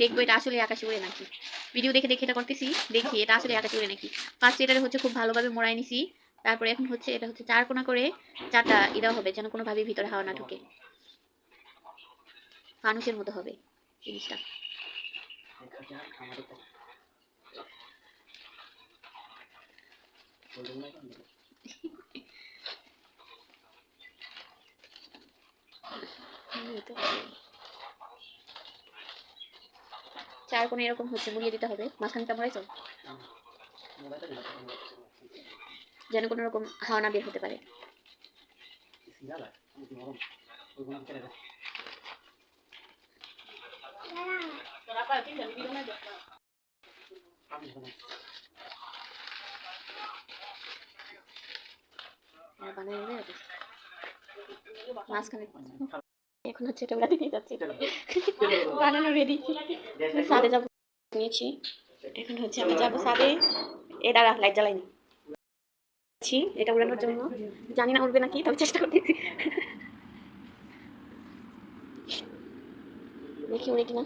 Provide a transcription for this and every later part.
দেখবো এটা আসলে আকাশে উড়ে নাকি। ভিডিও দেখে দেখে এটা করতেছি, দেখি এটা আসলে আকাশে উড়ে নাকি। ফার্স্ট এটারে হচ্ছে খুব ভালোভাবে মোড়াই নিছি, তারপরে এখন হচ্ছে এটা হচ্ছে 4 কোণা করে 4টা ইদাও হবে, যেন কোনোভাবে ভিতরে হাওয়া না ঢুকে, ফানুসের মতো হবে জিনিসটা। চার কোণে এরকম হচ্ছে মুড়িয়ে দিতে হবে, মাঝখানটা মোড়াইছো যেন কোনো রকম হাওয়া না বের হতে পারে। এখন হচ্ছে এটা উড়াতে নিয়ে যাচ্ছি, বানানো রেডি, ছাদে যাবো নিয়েছি। এখন হচ্ছে আমরা যাবো ছাদে। এ দাঁড়া, লাইট জ্বালাইনি, এটা উড়ানোর জন্য। জানি না উড়বে নাকি, তবে চেষ্টা করতেছি, দেখি উড়ে কিনা।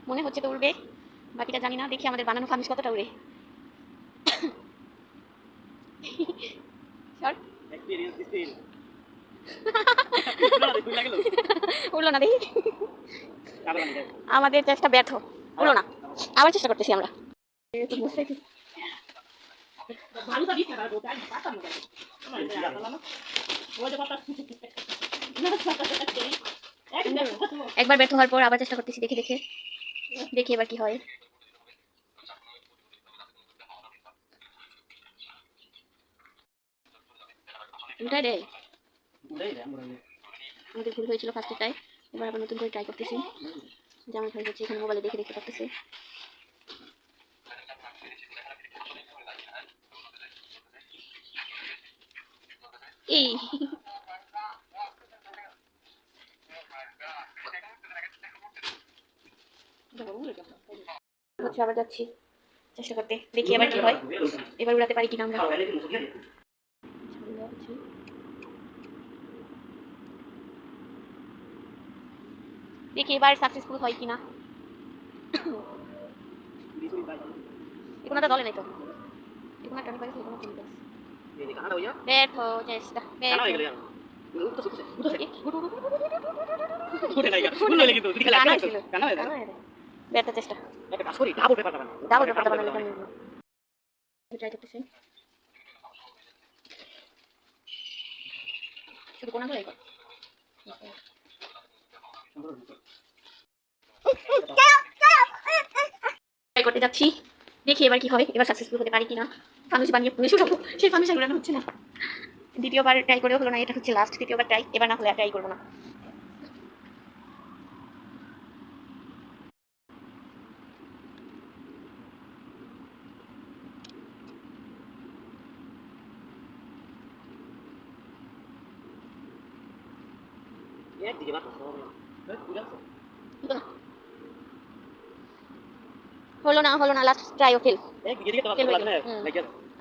মনে হচ্ছে তো উড়বে, বাকিটা জানি না। দেখি আমাদের বানানো ফানুস কতটা উড়ে। উড়লো না, দেখি আমাদের চেষ্টা ব্যর্থ, উড়লো না। আবার চেষ্টা করতেছি আমরা। একবার ব্যর্থ হওয়ার পর আবার চেষ্টা করতেছি, দেখি দেখে দেখি এবার কি হয়। উঠাই দে, আমাদের ভুল হয়েছিল ফার্স্টেটাই, এবার আবার নতুন করে ট্রাই করতেছি। যেমন হয়ে যাচ্ছে, এখানে মোবাইলে দেখে দেখতে পারতেছি। এই হচ্ছে আবার যাচ্ছি চেষ্টা করতে, দেখি এবার কি হয়, এবার উড়াতে পারি কিনা আমরা। দেখি এবার সাকসেসফুল হয় কিনা। এগুলোটা দলে নাই তো, এগুলো টান পাইছে, এগুলো ঠিক আছে। ব্যর্থ চেষ্টা, ব্যর্থ চেষ্টা। ডাবল পেপারটা বানালে ট্রাই করতেছি, শুধু কোনা ধরে ট্রাই করতে যাচ্ছি, দেখি এবার কি হয়, এবার সাকসেসফুল হতে পারি কিনা। ফানুস বানিয়ে শুকাবো, সেই ফানুস আর উড়ানো হচ্ছে না। দ্বিতীয়বার ট্রাই করেও হলো না, এটা হচ্ছে লাস্ট, তৃতীয়বার ট্রাই, এবার না হলে আর ট্রাই করবো না। হলো না, হলো না, লাস্ট ট্রাই ও ফেল।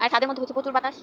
আর ছাদের মধ্যে হচ্ছে প্রচুর বাতাস।